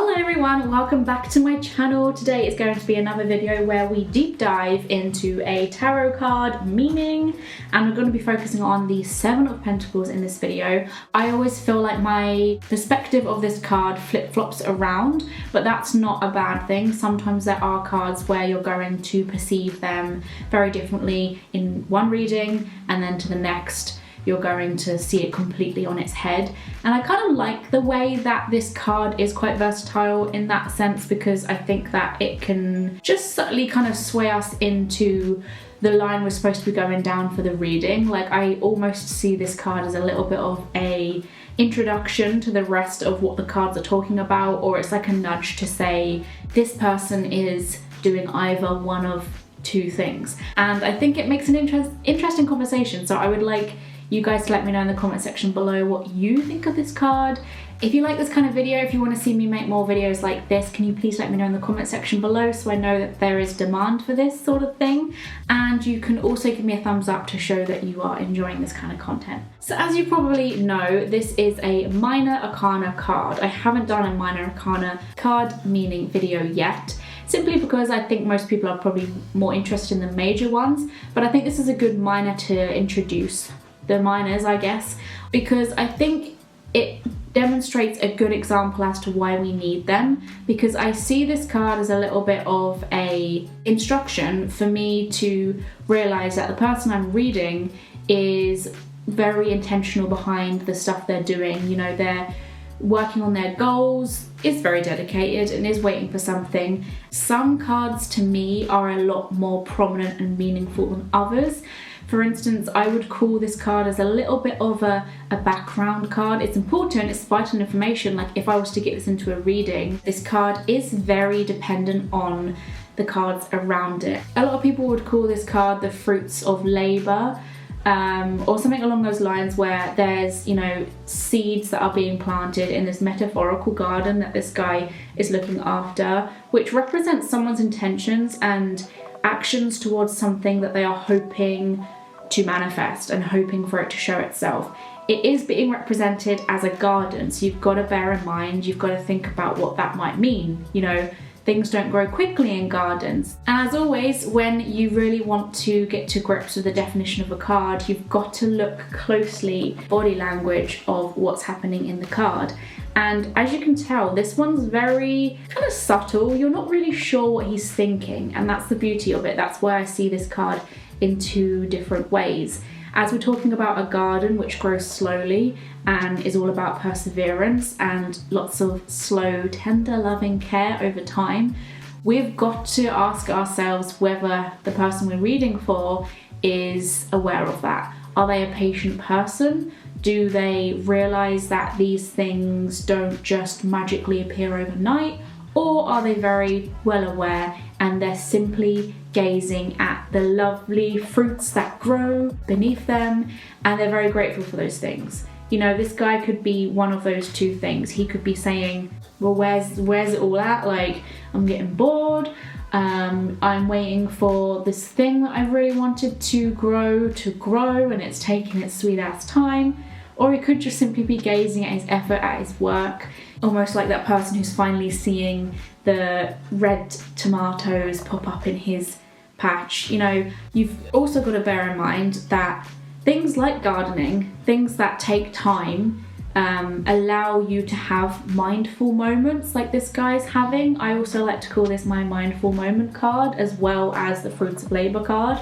Hello everyone, welcome back to my channel. Today is going to be another video where we deep dive into a tarot card meaning, and we're going to be focusing on the Seven of Pentacles in this video. I always feel like my perspective of this card flip-flops around, but that's not a bad thing. Sometimes there are cards where you're going to perceive them very differently in one reading, and then to the next you're going to see it completely on its head. And I kind of like the way that this card is quite versatile in that sense, because I think that it can just subtly kind of sway us into the line we're supposed to be going down for the reading. Like, I almost see this card as a little bit of a introduction to the rest of what the cards are talking about, or it's like a nudge to say this person is doing either one of two things. And I think it makes an interesting conversation. So I would like you guys to let me know in the comment section below what you think of this card. If you like this kind of video, if you want to see me make more videos like this, can you please let me know in the comment section below so I know that there is demand for this sort of thing. And you can also give me a thumbs up to show that you are enjoying this kind of content. So as you probably know, this is a minor arcana card. I haven't done a minor arcana card meaning video yet, simply because I think most people are probably more interested in the major ones, but I think this is a good minor to introduce the minors, I guess, because I think it demonstrates a good example as to why we need them, because I see this card as a little bit of a instruction for me to realize that the person I'm reading is very intentional behind the stuff they're doing. You know, they're working on their goals, is very dedicated and is waiting for something. Some cards to me are a lot more prominent and meaningful than others. For instance, I would call this card as a little bit of a background card. It's important, it's vital information. Like, if I was to get this into a reading, this card is very dependent on the cards around it. A lot of people would call this card the fruits of labor, or something along those lines, where there's, you know, seeds that are being planted in this metaphorical garden that this guy is looking after, which represents someone's intentions and actions towards something that they are hoping to manifest and hoping for it to show itself. It is being represented as a garden, so you've got to bear in mind, you've got to think about what that might mean. You know, things don't grow quickly in gardens. And as always, when you really want to get to grips with the definition of a card, you've got to look closely at body language of what's happening in the card. And as you can tell, this one's very kind of subtle. You're not really sure what he's thinking, and that's the beauty of it. That's why I see this card in two different ways. As we're talking about a garden which grows slowly and is all about perseverance and lots of slow, tender, loving care over time, we've got to ask ourselves whether the person we're reading for is aware of that. Are they a patient person? Do they realize that these things don't just magically appear overnight? Or are they very well aware and they're simply gazing at the lovely fruits that grow beneath them, and they're very grateful for those things? You know, this guy could be one of those two things. He could be saying, well, where's it all at? Like, I'm getting bored. I'm waiting for this thing that I really wanted to grow, and it's taking its sweet ass time. Or he could just simply be gazing at his effort, at his work, almost like that person who's finally seeing the red tomatoes pop up in his patch. You know, you've also got to bear in mind that things like gardening, things that take time, allow you to have mindful moments like this guy's having. I also like to call this my mindful moment card, as well as the fruits of labor card,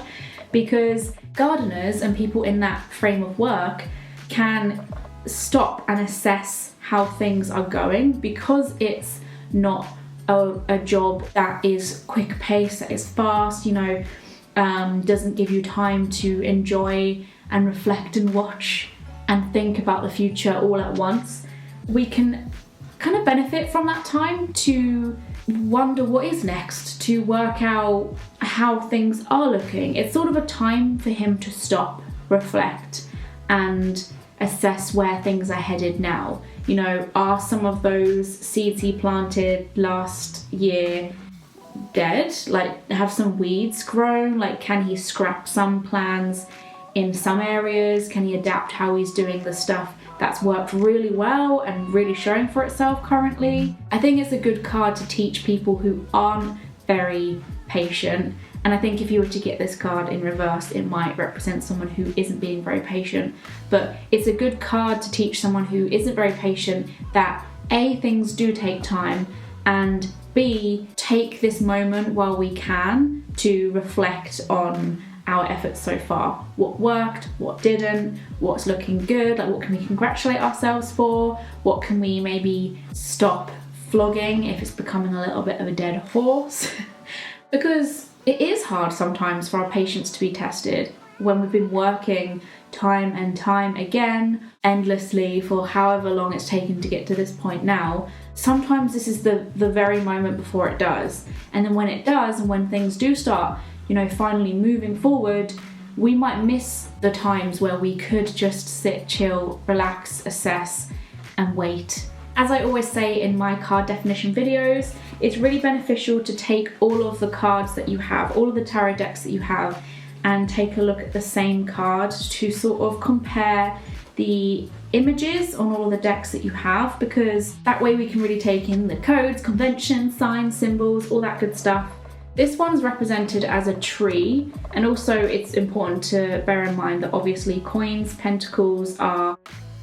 because gardeners and people in that frame of work can stop and assess how things are going, because it's not a job that is quick paced, that is fast, you know, doesn't give you time to enjoy and reflect and watch and think about the future all at once. We can kind of benefit from that time to wonder what is next, to work out how things are looking. It's sort of a time for him to stop, reflect, and assess where things are headed now. You know, are some of those seeds he planted last year dead? Like, have some weeds grown? Like, can he scrap some plans in some areas? Can he adapt how he's doing the stuff that's worked really well and really showing for itself currently? I think it's a good card to teach people who aren't very patient. And I think if you were to get this card in reverse, it might represent someone who isn't being very patient. But it's a good card to teach someone who isn't very patient that A, things do take time, and B, take this moment while we can to reflect on our efforts so far. What worked, what didn't, what's looking good, like what can we congratulate ourselves for, what can we maybe stop flogging if it's becoming a little bit of a dead horse. Because it is hard sometimes for our patience to be tested when we've been working time and time again, endlessly, for however long it's taken to get to this point now. Sometimes this is the very moment before it does. And then when it does, and when things do start, finally moving forward, we might miss the times where we could just sit, chill, relax, assess, and wait. As I always say in my card definition videos, it's really beneficial to take all of the cards that you have, all of the tarot decks that you have, and take a look at the same card to sort of compare the images on all of the decks that you have, because that way we can really take in the codes, conventions, signs, symbols, all that good stuff. This one's represented as a tree, and also it's important to bear in mind that obviously coins, pentacles are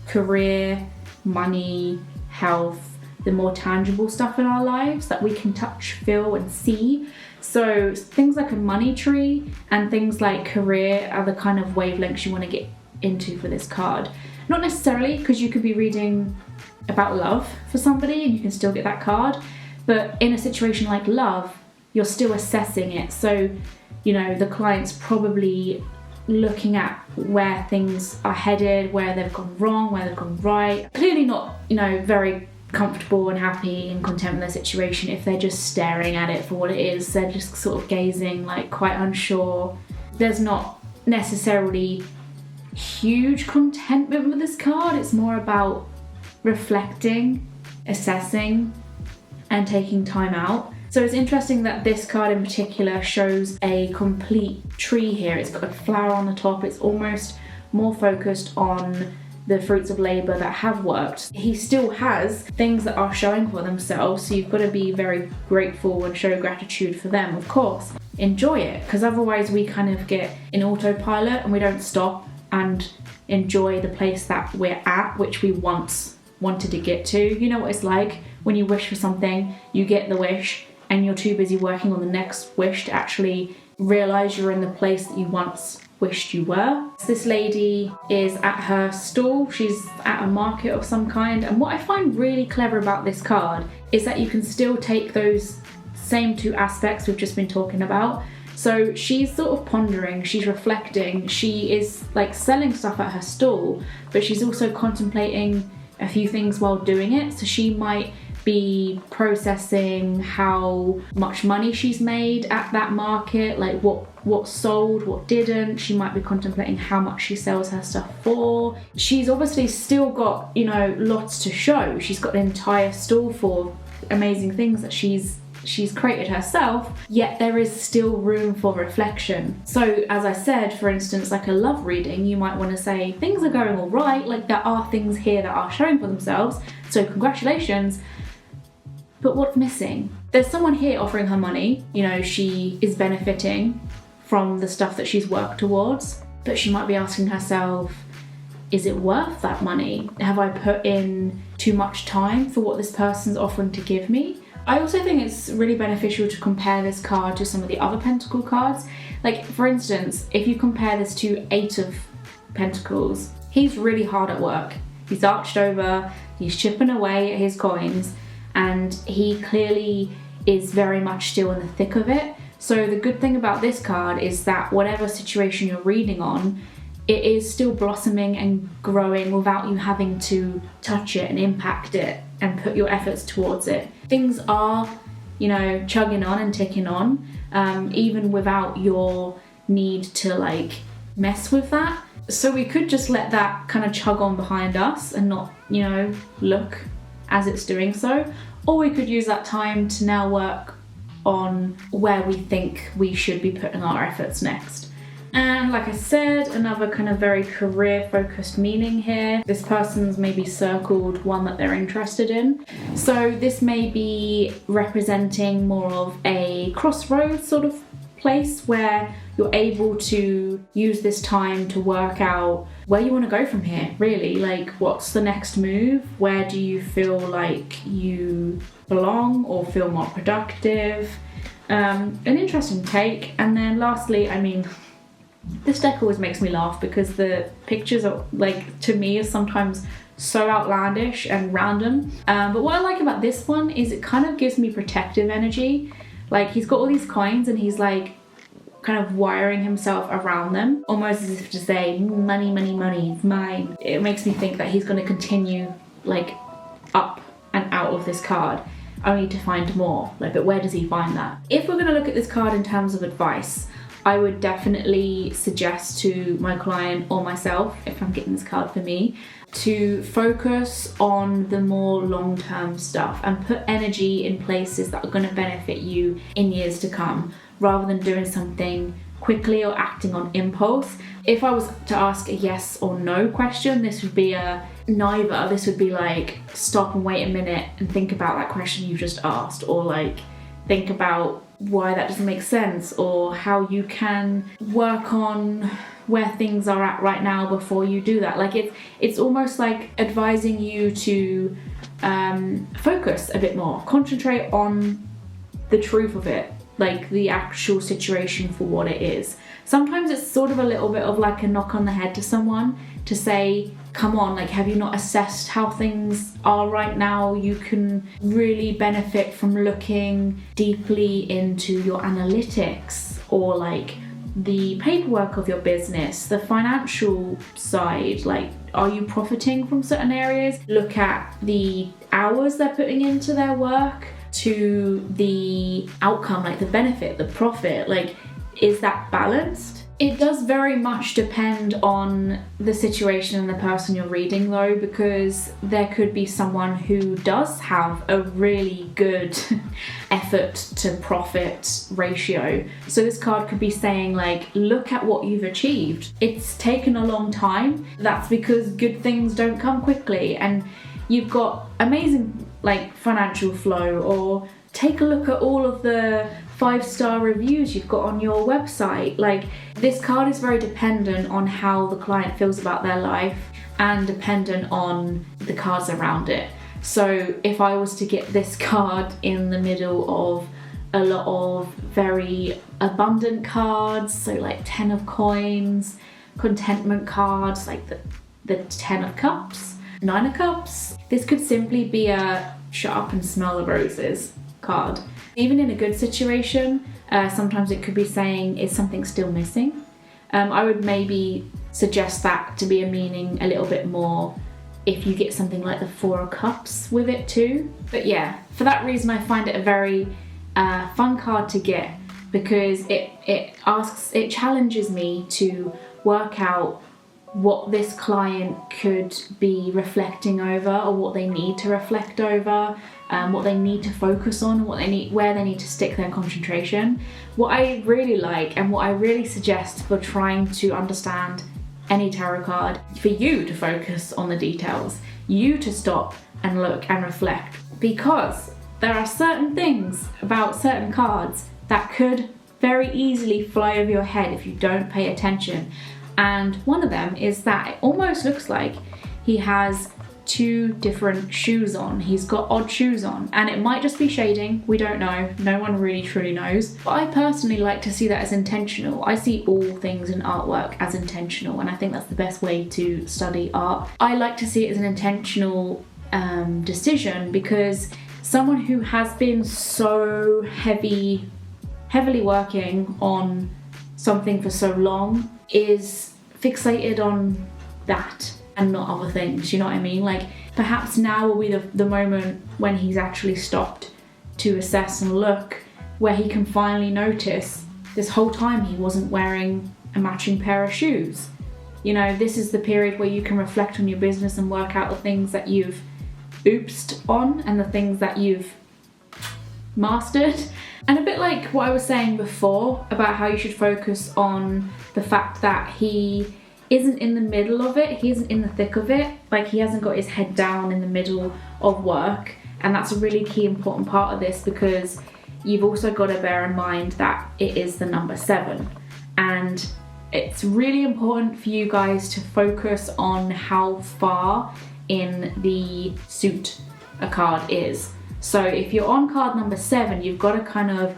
career, money, health, the more tangible stuff in our lives that we can touch, feel, and see. So things like a money tree and things like career are the kind of wavelengths you want to get into for this card. Not necessarily, because you could be reading about love for somebody and you can still get that card, but in a situation like love, you're still assessing it. So, the client's probably looking at where things are headed, where they've gone wrong, where they've gone right. Clearly not, very comfortable and happy and content with their situation if they're just staring at it for what it is. They're just sort of gazing, like quite unsure. There's not necessarily huge contentment with this card. It's more about reflecting, assessing, and taking time out. So it's interesting that this card in particular shows a complete tree here. It's got a flower on the top. It's almost more focused on the fruits of labour that have worked. He still has things that are showing for themselves, so you've got to be very grateful and show gratitude for them, of course. Enjoy it, because otherwise we kind of get in autopilot and we don't stop and enjoy the place that we're at, which we once wanted to get to. You know what it's like when you wish for something, you get the wish, and you're too busy working on the next wish to actually realise you're in the place that you once wished you were. This lady is at her stall. She's at a market of some kind, and what I find really clever about this card is that you can still take those same two aspects we've just been talking about. So she's sort of pondering, she's reflecting, she is like selling stuff at her stall, but she's also contemplating a few things while doing it. So she might be processing how much money she's made at that market, like what sold, what didn't. She might be contemplating how much she sells her stuff for. She's obviously still got, lots to show. She's got an entire stall full of amazing things that she's created herself, yet there is still room for reflection. So as I said, for instance, like a love reading, you might want to say things are going all right, like there are things here that are showing for themselves, so congratulations. But what's missing? There's someone here offering her money, she is benefiting from the stuff that she's worked towards, but she might be asking herself, is it worth that money? Have I put in too much time for what this person's offering to give me? I also think it's really beneficial to compare this card to some of the other Pentacle cards. Like, for instance, if you compare this to 8 of Pentacles, he's really hard at work. He's arched over, he's chipping away at his coins, and he clearly is very much still in the thick of it. So the good thing about this card is that whatever situation you're reading on, it is still blossoming and growing without you having to touch it and impact it and put your efforts towards it. Things are, chugging on and ticking on, even without your need to mess with that. So we could just let that kind of chug on behind us and not, look as it's doing so. Or we could use that time to now work on where we think we should be putting our efforts next. And like I said, another kind of very career focused meaning here. This person's maybe circled one that they're interested in. So this may be representing more of a crossroads sort of place where you're able to use this time to work out where you want to go from here, really. Like, what's the next move? Where do you feel like you belong or feel more productive? An interesting take. And then lastly, I mean, this deck always makes me laugh because the pictures are, like, to me, are sometimes so outlandish and random. But what I like about this one is it kind of gives me protective energy. Like, he's got all these coins and he's like kind of wiring himself around them, almost as if to say, money, money, money, it's mine. It makes me think that he's going to continue like up and out of this card, only to find more. Like, but where does he find that? If we're going to look at this card in terms of advice, I would definitely suggest to my client or myself, if I'm getting this card for me, to focus on the more long-term stuff and put energy in places that are going to benefit you in years to come, rather than doing something quickly or acting on impulse. If I was to ask a yes or no question, this would be a neither. This would be like, stop and wait a minute and think about that question you just asked, or like think about why that doesn't make sense, or how you can work on where things are at right now before you do that. Like, it's almost like advising you to focus a bit more, concentrate on the truth of it, like the actual situation for what it is. Sometimes it's sort of a little bit of like a knock on the head to someone to say, come on, like, have you not assessed how things are right now? You can really benefit from looking deeply into your analytics, or like the paperwork of your business, the financial side. Like, are you profiting from certain areas? Look at the hours they're putting into their work to the outcome, like the benefit, the profit. Like, is that balanced? It does very much depend on the situation and the person you're reading, though, because there could be someone who does have a really good effort to profit ratio. So this card could be saying, like, look at what you've achieved. It's taken a long time. That's because good things don't come quickly, and you've got amazing like financial flow. Or take a look at all of the 5-star reviews you've got on your website. Like, this card is very dependent on how the client feels about their life and dependent on the cards around it. So if I was to get this card in the middle of a lot of very abundant cards, so like 10 of coins, contentment cards, like the 10 of cups, 9 of cups, this could simply be a shut up and smell the roses card. Even in a good situation, sometimes it could be saying, is something still missing? I would maybe suggest that to be a meaning a little bit more if you get something like the 4 of Cups with it too. But yeah, for that reason, I find it a very fun card to get, because it challenges me to work out what this client could be reflecting over, or what they need to reflect over, what they need to focus on, where they need to stick their concentration. What I really like, and what I really suggest for trying to understand any tarot card, for you to focus on the details, you to stop and look and reflect, because there are certain things about certain cards that could very easily fly over your head if you don't pay attention. And one of them is that it almost looks like he has 2 different shoes on. He's got odd shoes on, and it might just be shading. We don't know. No one really truly knows. But I personally like to see that as intentional. I see all things in artwork as intentional, and I think that's the best way to study art. I like to see it as an intentional decision, because someone who has been so heavily working on something for so long is fixated on that and not other things, you know what I mean? Like, perhaps now will be the moment when he's actually stopped to assess and look, where he can finally notice this whole time he wasn't wearing a matching pair of shoes. You know, this is the period where you can reflect on your business and work out the things that you've oopsed on and the things that you've mastered. And a bit like what I was saying before about how you should focus on the fact that he isn't in the middle of it, he isn't in the thick of it, like he hasn't got his head down in the middle of work. And that's a really key important part of this, because you've also got to bear in mind that it is the number 7. And it's really important for you guys to focus on how far in the suit a card is. So if you're on card number 7, you've got to kind of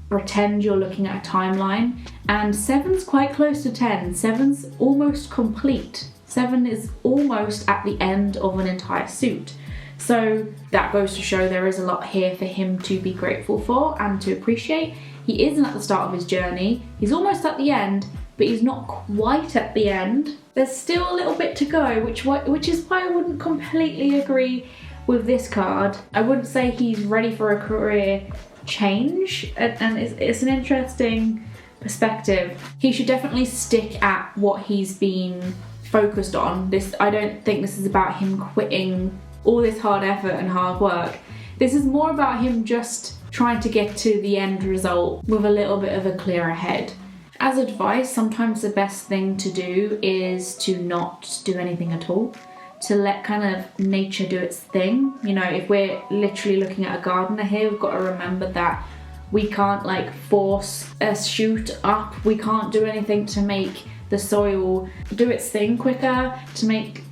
pretend you're looking at a timeline, and 7's quite close to 10. 7's almost complete. 7 is almost at the end of an entire suit. So that goes to show there is a lot here for him to be grateful for and to appreciate. He isn't at the start of his journey. He's almost at the end, but he's not quite at the end. There's still a little bit to go, which is why I wouldn't completely agree with this card. I wouldn't say he's ready for a career change, and it's an interesting perspective. He should definitely stick at what he's been focused on. I don't think this is about him quitting all this hard effort and hard work. This is more about him just trying to get to the end result with a little bit of a clearer head. As advice, sometimes the best thing to do is to not do anything at all, to let kind of nature do its thing. You know, if we're literally looking at a gardener here, we've got to remember that we can't like force a shoot up. We can't do anything to make the soil do its thing quicker, to make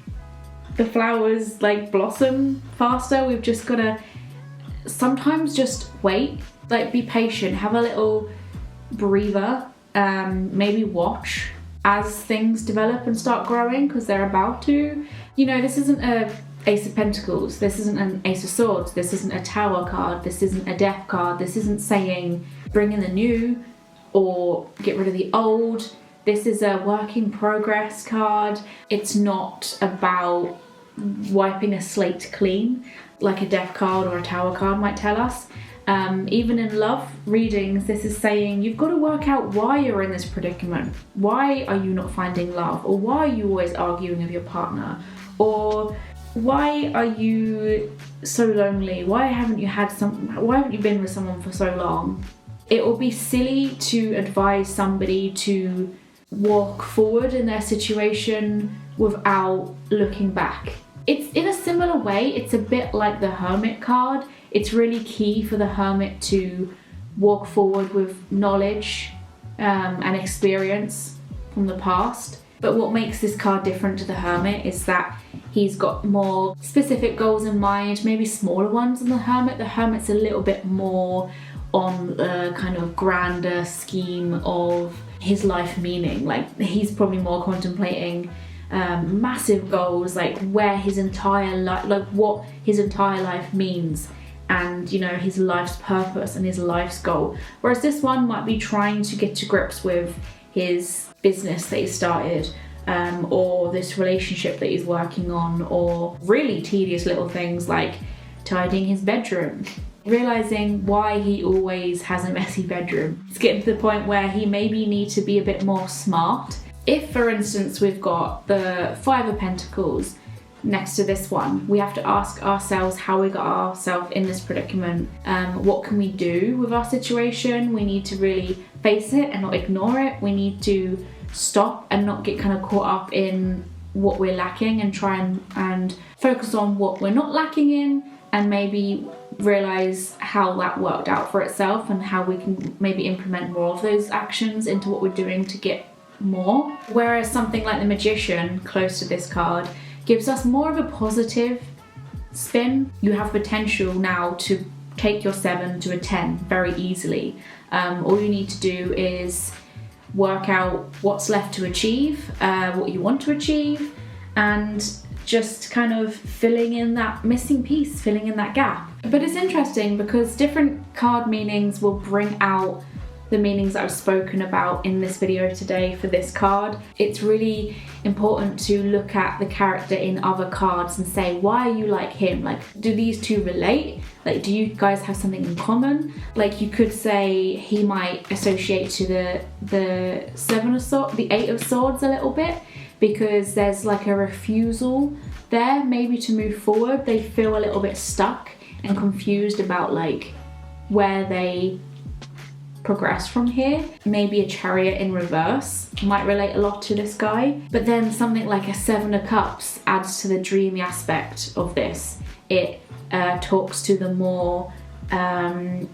the flowers like blossom faster. We've just got to sometimes just wait, like be patient, have a little breather, maybe watch as things develop and start growing, because they're about to. You know, this isn't a Ace of Pentacles, this isn't an Ace of Swords, this isn't a Tower card, this isn't a Death card, this isn't saying bring in the new or get rid of the old. This is a work in progress card. It's not about wiping a slate clean like a Death card or a Tower card might tell us. Even in love readings, this is saying you've got to work out why you're in this predicament. Why are you not finding love? Or why are you always arguing with your partner? Or why are you so lonely? Why haven't you been with someone for so long? It will be silly to advise somebody to walk forward in their situation without looking back. It's in a similar way, it's a bit like the Hermit card. It's really key for the Hermit to walk forward with knowledge and experience from the past. But what makes this card different to the Hermit is that he's got more specific goals in mind, maybe smaller ones than the Hermit. The Hermit's a little bit more on the kind of grander scheme of his life meaning. Like he's probably more contemplating massive goals, like where his entire life, like what his entire life means, and you know, his life's purpose and his life's goal. Whereas this one might be trying to get to grips with his business that he started, or this relationship that he's working on, or really tedious little things like tidying his bedroom, realizing why he always has a messy bedroom. It's getting to the point where he maybe needs to be a bit more smart. If, for instance, we've got the 5 of Pentacles next to this one, we have to ask ourselves how we got ourselves in this predicament. What can we do with our situation? We need to really face it and not ignore it. We need to stop and not get kind of caught up in what we're lacking, and try and focus on what we're not lacking in, and maybe realize how that worked out for itself and how we can maybe implement more of those actions into what we're doing to get more. Whereas something like the Magician, close to this card, gives us more of a positive spin. You have potential now to take your 7 to a 10 very easily. All you need to do is work out what's left to achieve, what you want to achieve, and just kind of filling in that missing piece, filling in that gap. But it's interesting because different card meanings will bring out the meanings that I've spoken about in this video today for this card. It's really important to look at the character in other cards and say, why are you like him? Like, do these two relate? Like, do you guys have something in common? Like, you could say he might associate to the 7 of Swords, the 8 of Swords a little bit, because there's like a refusal there maybe to move forward. They feel a little bit stuck and confused about like where they progress from here. Maybe a Chariot in reverse might relate a lot to this guy, but then something like a Seven of Cups adds to the dreamy aspect of this. It talks to the more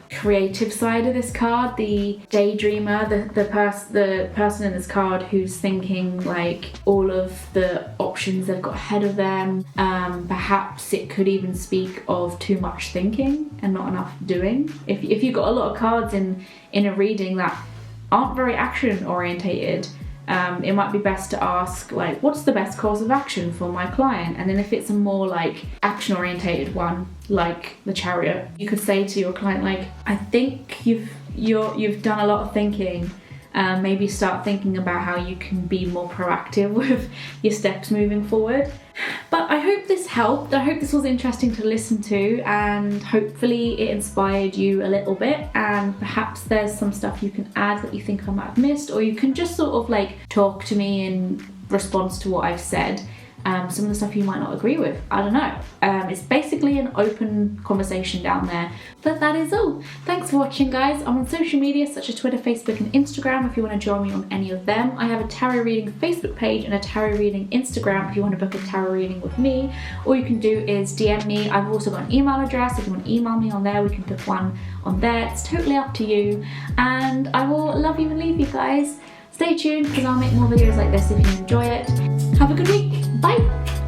creative side of this card, the daydreamer, the person in this card who's thinking like all of the options they've got ahead of them. Perhaps it could even speak of too much thinking and not enough doing. If you've got a lot of cards in a reading that aren't very action orientated, it might be best to ask like, what's the best course of action for my client? And then if it's a more like action orientated one, like the Chariot, you could say to your client like, I think you've done a lot of thinking. Maybe start thinking about how you can be more proactive with your steps moving forward. But I hope this helped. I hope this was interesting to listen to, and hopefully it inspired you a little bit, and perhaps there's some stuff you can add that you think I might have missed, or you can just sort of like talk to me in response to what I've said. Some of the stuff you might not agree with, I don't know. It's basically an open conversation down there. But that is all. Thanks for watching, guys. I'm on social media such as Twitter, Facebook and Instagram if you want to join me on any of them. I have a tarot reading Facebook page and a tarot reading Instagram if you want to book a tarot reading with me. All you can do is DM me. I've also got an email address. If you want to email me on there, we can book one on there. It's totally up to you. And I will love you and leave you, guys. Stay tuned because I'll make more videos like this if you enjoy it. Have a good week. Bye.